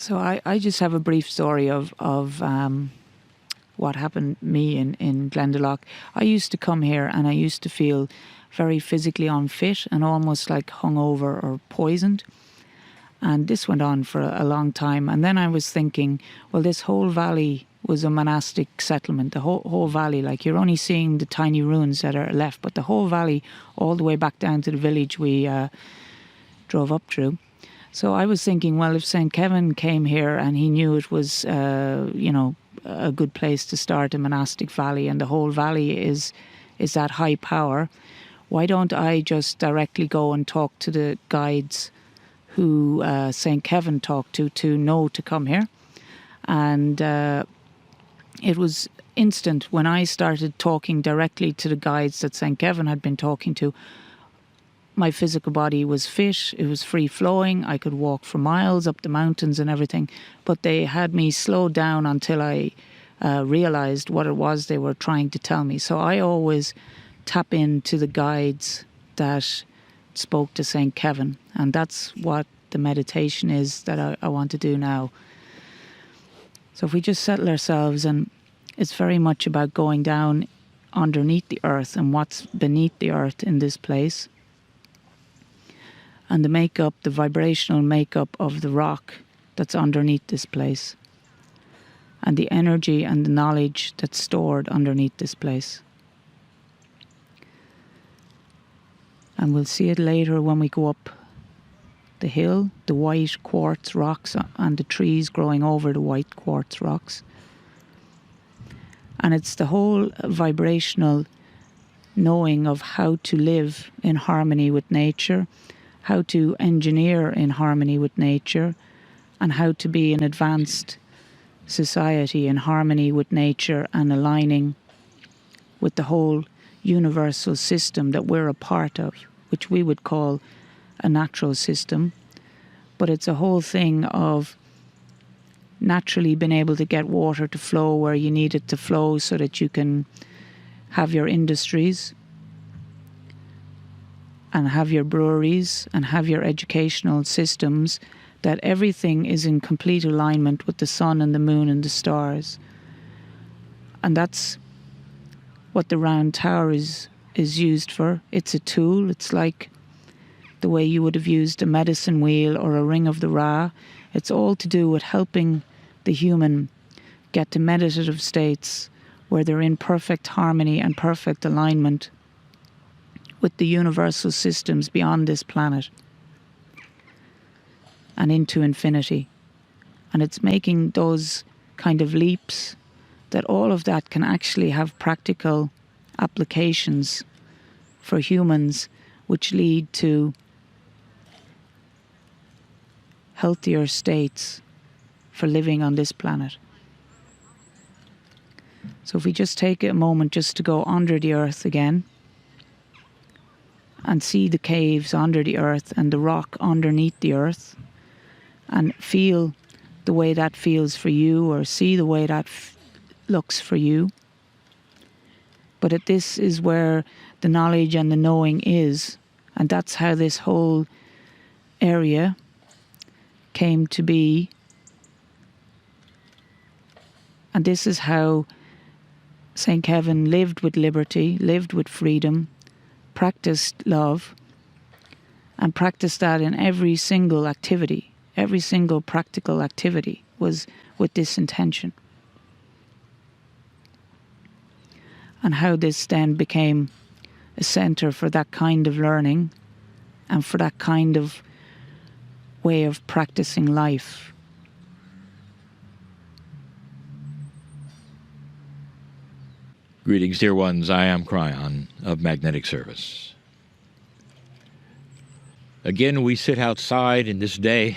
So I just have a brief story of what happened to me in Glendalough. I used to come here and I used to feel very physically unfit and almost like hungover or poisoned. And this went on for a long time. And then I was thinking, well, this whole valley was a monastic settlement. The whole valley, like you're only seeing the tiny ruins that are left, but the whole valley, all the way back down to the village we drove up through. So I was thinking, well, if St. Kevin came here and he knew it was, a good place to start a monastic valley, and the whole valley is that high power, why don't I just directly go and talk to the guides who St. Kevin talked to know to come here? And it was instant when I started talking directly to the guides that St. Kevin had been talking to. My physical body was fit, it was free flowing, I could walk for miles up the mountains and everything, but they had me slow down until I realised what it was they were trying to tell me. So I always tap into the guides that spoke to St. Kevin, and that's what the meditation is that I want to do now. So if we just settle ourselves, and it's very much about going down underneath the earth and what's beneath the earth in this place, and the makeup, the vibrational makeup of the rock that's underneath this place, and the energy and the knowledge that's stored underneath this place. And we'll see it later when we go up the hill, the white quartz rocks and the trees growing over the white quartz rocks. And it's the whole vibrational knowing of how to live in harmony with nature, how to engineer in harmony with nature, and how to be an advanced society in harmony with nature and aligning with the whole universal system that we're a part of, which we would call a natural system. But it's a whole thing of naturally being able to get water to flow where you need it to flow so that you can have your industries and have your breweries and have your educational systems, that everything is in complete alignment with the sun and the moon and the stars. And that's what the round tower is used for. It's a tool. It's like the way you would have used a medicine wheel or a ring of the Ra. It's all to do with helping the human get to meditative states where they're in perfect harmony and perfect alignment with the universal systems beyond this planet and into infinity. And it's making those kind of leaps that all of that can actually have practical applications for humans, which lead to healthier states for living on this planet. So if we just take a moment just to go under the earth again and see the caves under the earth and the rock underneath the earth, and feel the way that feels for you, or see the way that looks for you. But this is where the knowledge and the knowing is, and that's how this whole area came to be. And this is how St. Kevin lived with liberty, lived with freedom, practiced love, and practiced that in every single activity. Every single practical activity was with this intention. And how this then became a centre for that kind of learning and for that kind of way of practicing life. Greetings, dear ones. I am Cryon of Magnetic Service. Again, we sit outside, and this day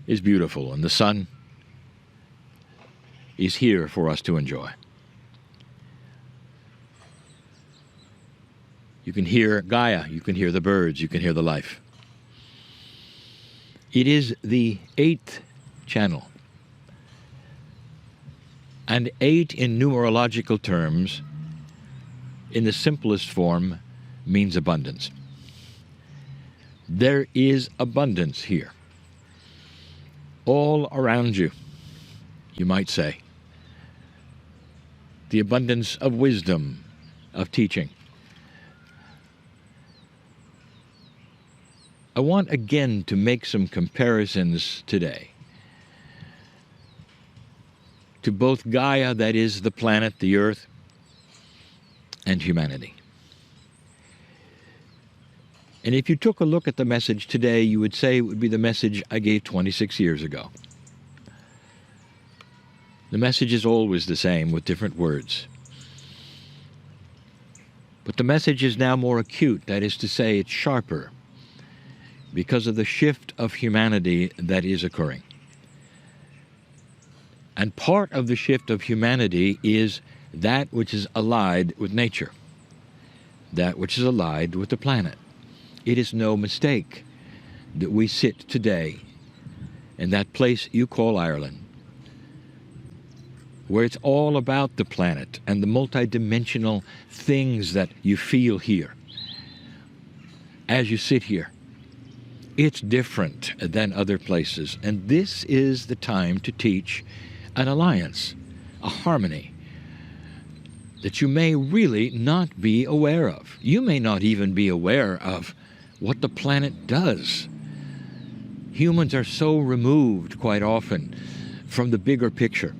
is beautiful, and the sun is here for us to enjoy. You can hear Gaia, you can hear the birds, you can hear the life. It is the 8th channel. And 8 in numerological terms, in the simplest form, means abundance. There is abundance here. all around you, you might say. The abundance of wisdom, of teaching. I want again to make some comparisons today to both Gaia, that is the planet, the earth, and humanity. And if you took a look at the message today, you would say it would be the message I gave 26 years ago. The message is always the same with different words. But the message is now more acute, that is to say, it's sharper, because of the shift of humanity that is occurring. And part of the shift of humanity is that which is allied with nature, that which is allied with the planet. It is no mistake that we sit today in that place you call Ireland, where it's all about the planet and the multidimensional things that you feel here as you sit here. It's different than other places, and this is the time to teach an alliance, a harmony, that you may really not be aware of. You may not even be aware of what the planet does. Humans are so removed quite often from the bigger picture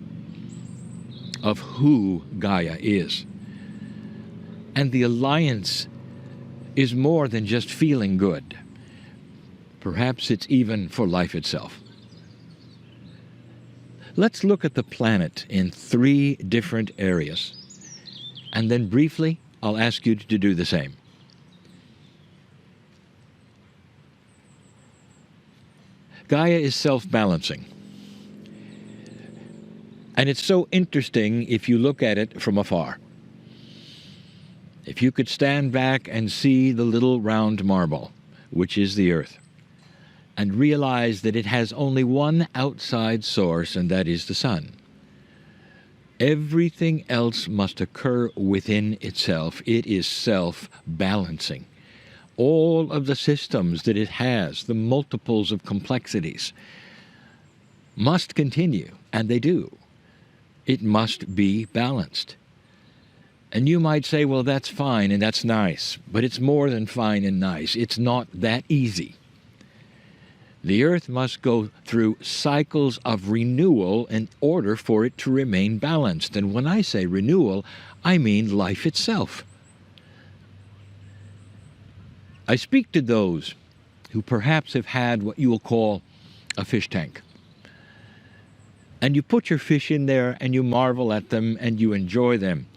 of who Gaia is. And the alliance is more than just feeling good. Perhaps it's even for life itself. Let's look at the planet in 3 different areas, and then briefly I'll ask you to do the same. Gaia is self-balancing. And it's so interesting if you look at it from afar. If you could stand back and see the little round marble, which is the Earth, and realize that it has only one outside source, and that is the sun. Everything else must occur within itself. It is self-balancing. All of the systems that it has, the multiples of complexities, must continue, and they do. It must be balanced. And you might say, well, that's fine and that's nice, but it's more than fine and nice. It's not that easy. The Earth must go through cycles of renewal in order for it to remain balanced. And when I say renewal, I mean life itself. I speak to those who perhaps have had what you will call a fish tank. And you put your fish in there and you marvel at them and you enjoy them.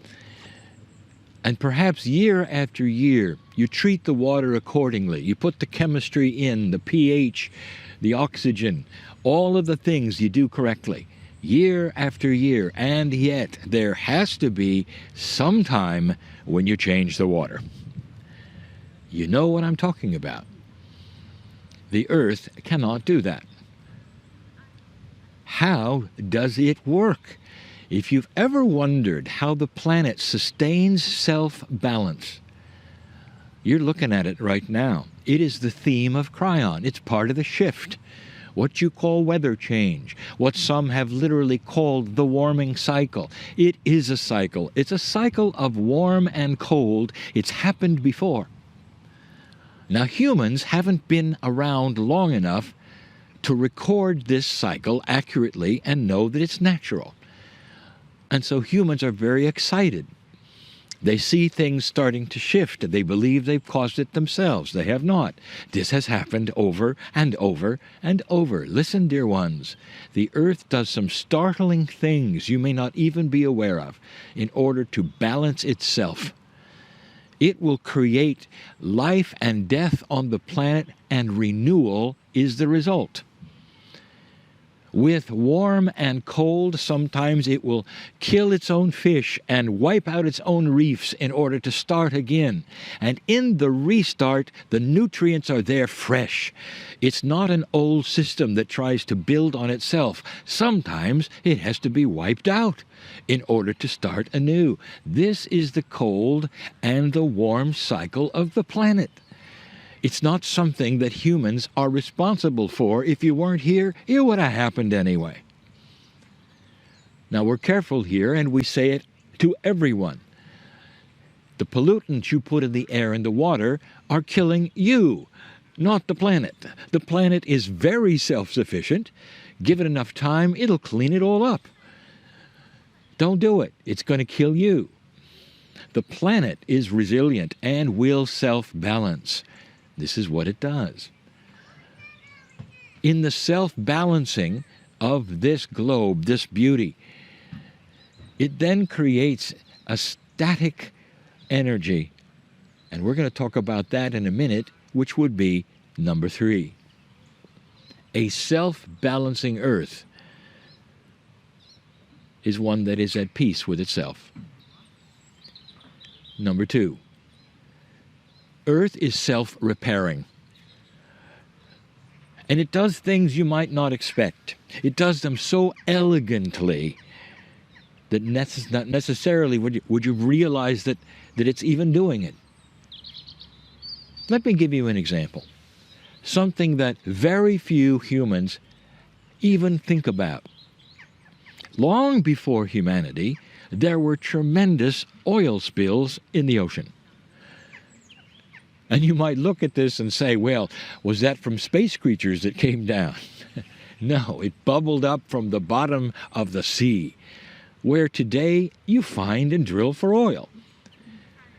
And perhaps year after year, you treat the water accordingly. You put the chemistry in, the pH, the oxygen, all of the things you do correctly, year after year. And yet, there has to be some time when you change the water. You know what I'm talking about. The Earth cannot do that. How does it work? If you've ever wondered how the planet sustains self-balance, you're looking at it right now. It is the theme of Cryon. It's part of the shift. What you call weather change, what some have literally called the warming cycle. It is a cycle. It's a cycle of warm and cold. It's happened before. Now, humans haven't been around long enough to record this cycle accurately and know that it's natural. And so humans are very excited. They see things starting to shift. They believe they've caused it themselves. They have not. This has happened over and over and over. Listen, dear ones, the Earth does some startling things you may not even be aware of in order to balance itself. It will create life and death on the planet, and renewal is the result. With warm and cold, sometimes it will kill its own fish and wipe out its own reefs in order to start again. And in the restart, the nutrients are there fresh. It's not an old system that tries to build on itself. Sometimes it has to be wiped out in order to start anew. This is the cold and the warm cycle of the planet. It's not something that humans are responsible for. If you weren't here, it would have happened anyway. Now we're careful here, and we say it to everyone. The pollutants you put in the air and the water are killing you, not the planet. The planet is very self-sufficient. Give it enough time, it'll clean it all up. Don't do it. It's going to kill you. The planet is resilient and will self-balance. This is what it does. In the self-balancing of this globe, this beauty, it then creates a static energy. And we're going to talk about that in a minute, which would be number 3. A self-balancing earth is one that is at peace with itself. Number 2, earth is self-repairing. And it does things you might not expect. It does them so elegantly that not necessarily would you realize that it's even doing it. Let me give you an example. Something that very few humans even think about. Long before humanity, there were tremendous oil spills in the ocean. And you might look at this and say, well, was that from space creatures that came down? No, it bubbled up from the bottom of the sea, where today you find and drill for oil.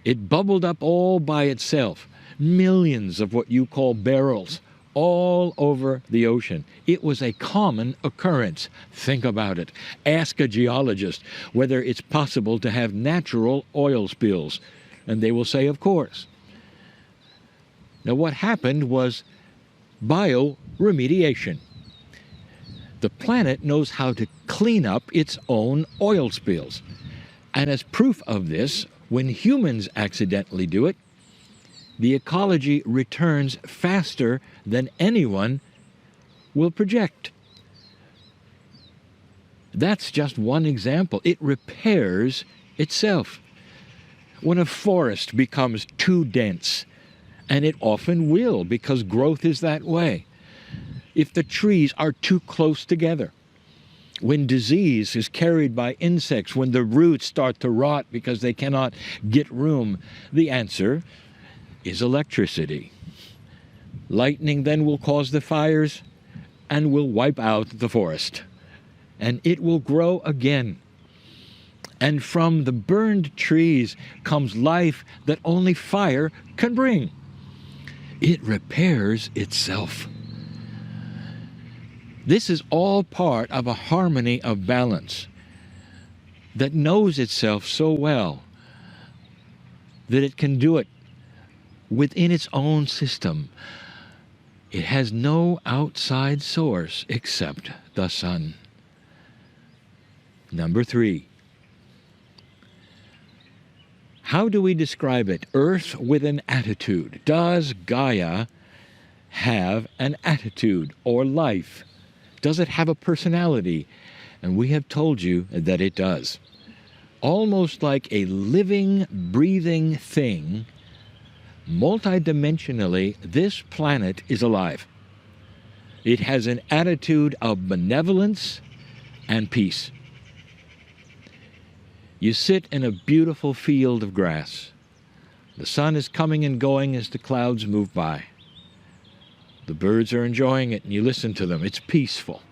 It bubbled up all by itself, millions of what you call barrels, all over the ocean. It was a common occurrence. Think about it. Ask a geologist whether it's possible to have natural oil spills, and they will say, of course. Now, what happened was bioremediation. The planet knows how to clean up its own oil spills. And as proof of this, when humans accidentally do it, the ecology returns faster than anyone will project. That's just one example. It repairs itself. When a forest becomes too dense, and it often will because growth is that way, if the trees are too close together, when disease is carried by insects, when the roots start to rot because they cannot get room, the answer is electricity. Lightning then will cause the fires and will wipe out the forest. And it will grow again. And from the burned trees comes life that only fire can bring. It repairs itself. This is all part of a harmony of balance that knows itself so well that it can do it within its own system. It has no outside source except the sun. Number 3. How do we describe it? Earth with an attitude. Does Gaia have an attitude or life? Does it have a personality? And we have told you that it does. Almost like a living, breathing thing, multidimensionally, this planet is alive. It has an attitude of benevolence and peace. You sit in a beautiful field of grass. The sun is coming and going as the clouds move by. The birds are enjoying it and you listen to them. It's peaceful.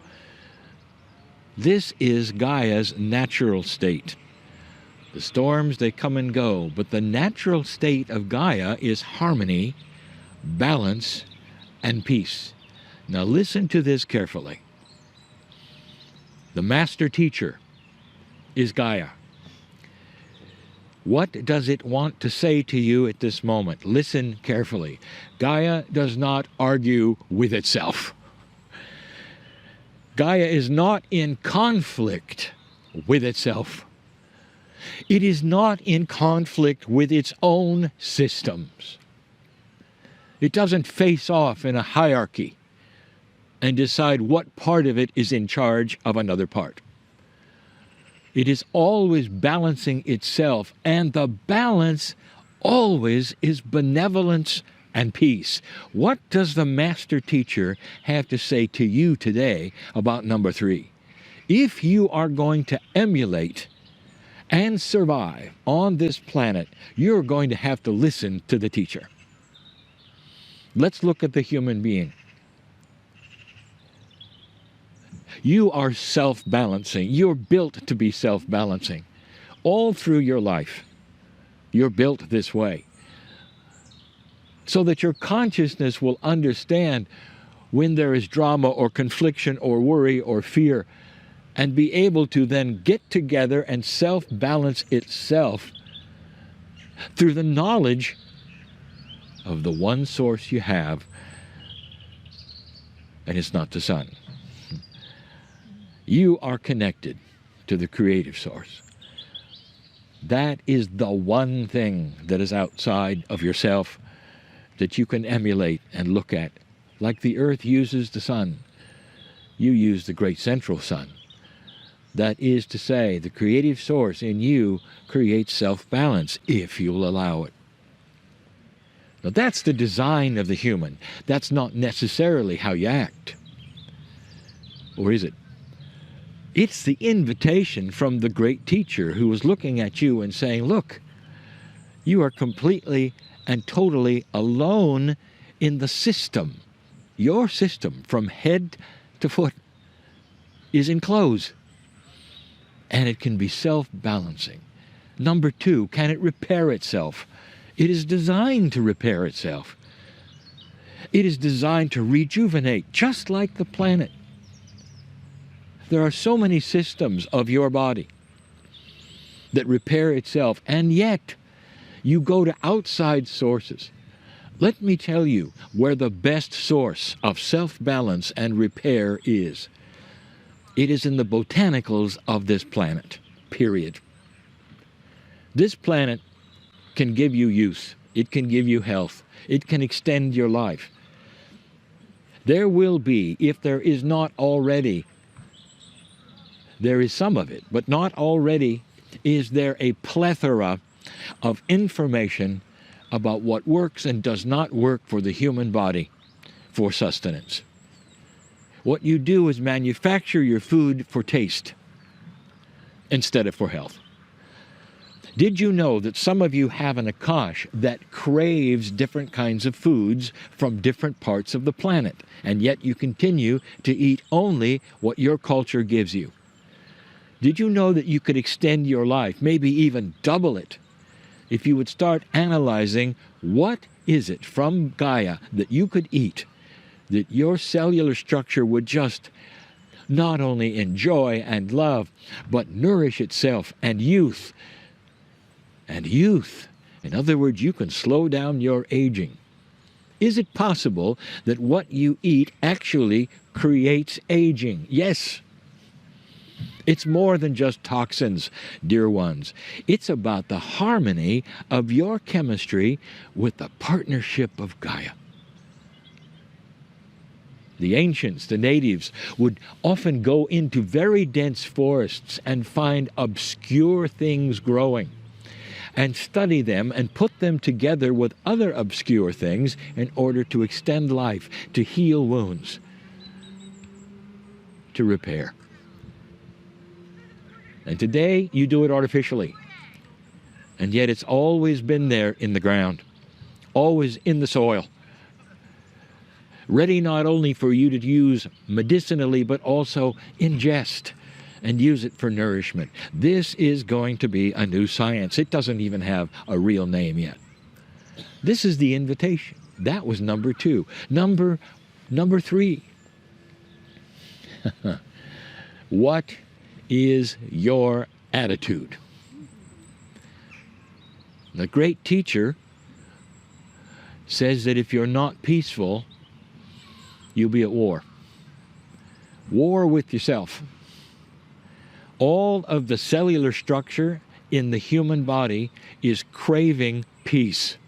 This is Gaia's natural state. The storms, they come and go, but the natural state of Gaia is harmony, balance, and peace. Now listen to this carefully. The master teacher is Gaia. What does it want to say to you at this moment? Listen carefully. Gaia does not argue with itself. Gaia is not in conflict with itself. It is not in conflict with its own systems. It doesn't face off in a hierarchy and decide what part of it is in charge of another part. It is always balancing itself, and the balance always is benevolence and peace. What does the master teacher have to say to you today about number 3? If you are going to emulate and survive on this planet, you're going to have to listen to the teacher. Let's look at the human being. You are self-balancing. You're built to be self-balancing. All through your life, you're built this way. So that your consciousness will understand when there is drama or confliction or worry or fear, and be able to then get together and self-balance itself through the knowledge of the one source you have, and it's not the sun. You are connected to the creative source. That is the one thing that is outside of yourself that you can emulate and look at. Like the earth uses the sun, you use the great central sun. That is to say, the creative source in you creates self-balance if you'll allow it. Now that's the design of the human. That's not necessarily how you act. Or is it? It's the invitation from the great teacher who was looking at you and saying, look, you are completely and totally alone in the system. Your system from head to foot is enclosed. And it can be self-balancing. Number 2, can it repair itself? It is designed to repair itself. It is designed to rejuvenate, just like the planet. There are so many systems of your body that repair itself, and yet you go to outside sources. Let me tell you where the best source of self-balance and repair is. It is in the botanicals of this planet, period. This planet can give you youth. It can give you health. It can extend your life. There will be, if there is not already, there is some of it, but not already, is there a plethora of information about what works and does not work for the human body for sustenance. What you do is manufacture your food for taste instead of for health. Did you know that some of you have an Akash that craves different kinds of foods from different parts of the planet, and yet you continue to eat only what your culture gives you? Did you know that you could extend your life, maybe even double it, if you would start analyzing what is it from Gaia that you could eat that your cellular structure would just not only enjoy and love, but nourish itself and youth. And youth. In other words, you can slow down your aging. Is it possible that what you eat actually creates aging? Yes. It's more than just toxins, dear ones. It's about the harmony of your chemistry with the partnership of Gaia. The ancients, the natives, would often go into very dense forests and find obscure things growing and study them and put them together with other obscure things in order to extend life, to heal wounds, to repair. And today you do it artificially. And yet it's always been there in the ground, always in the soil, ready not only for you to use medicinally, but also ingest and use it for nourishment. This is going to be a new science. It doesn't even have a real name yet. This is the invitation. That was number 2. Number 3. What is your attitude? The great teacher says that if you're not peaceful, you'll be at war. War with yourself. All of the cellular structure in the human body is craving peace.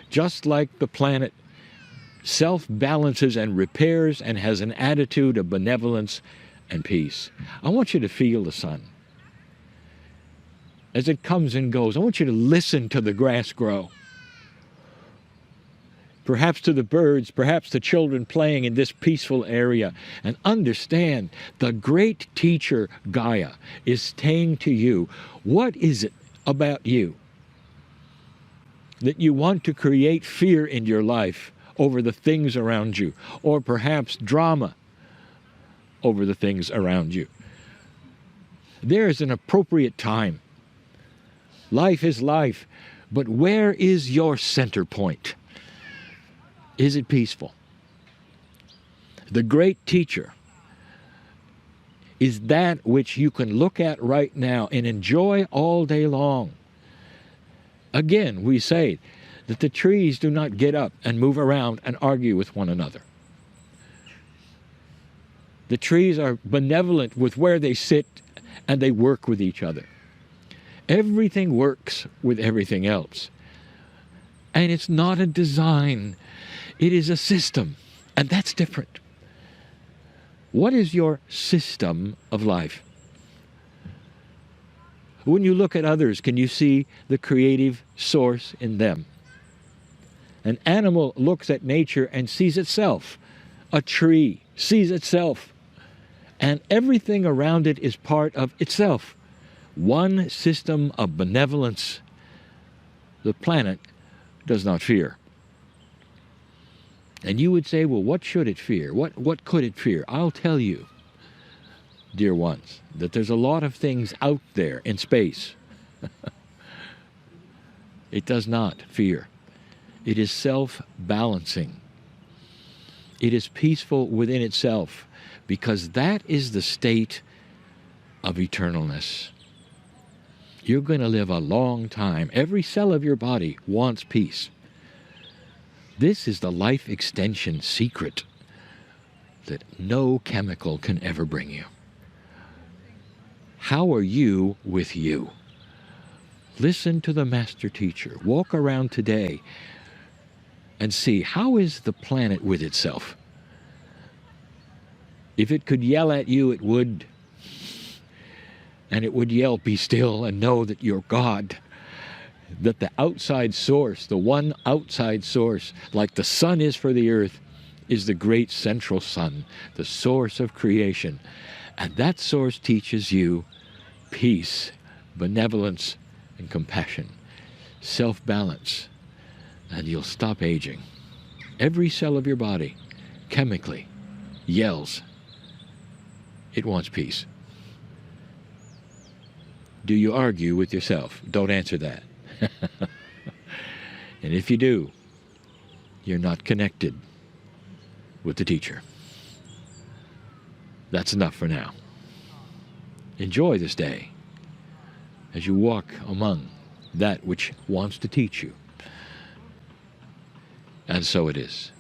Just like the planet self-balances and repairs and has an attitude of benevolence and peace. I want you to feel the sun as it comes and goes. I want you to listen to the grass grow. perhaps to the birds, perhaps to children playing in this peaceful area, and understand the great teacher Gaia is saying to you, what is it about you that you want to create fear in your life over the things around you, or perhaps drama over the things around you? There is an appropriate time. Life is life, but where is your center point? Is it peaceful? The great teacher is that which you can look at right now and enjoy all day long. Again, we say that the trees do not get up and move around and argue with one another. The trees are benevolent with where they sit, and they work with each other. Everything works with everything else. And it's not a design, it is a system, and that's different. What is your system of life? When you look at others, can you see the creative source in them? An animal looks at nature and sees itself. A tree sees itself. And everything around it is part of itself. One system of benevolence. The planet does not fear. And you would say, well, what should it fear? What could it fear? I'll tell you, dear ones, that there's a lot of things out there in space. It does not fear. It is self-balancing. It is peaceful within itself, because that is the state of eternalness. You're going to live a long time. Every cell of your body wants peace. This is the life extension secret that no chemical can ever bring you. How are you with you? Listen to the master teacher. Walk around today and see, how is the planet with itself? If it could yell at you, it would. And it would yell, be still and know that you're God. That the outside source, the one outside source, like the sun is for the earth, is the great central sun, the source of creation. And that source teaches you peace, benevolence, and compassion, self-balance, and you'll stop aging. Every cell of your body, chemically, yells. It wants peace. Do you argue with yourself? Don't answer that. And if you do, you're not connected with the teacher. That's enough for now. Enjoy this day as you walk among that which wants to teach you. And so it is.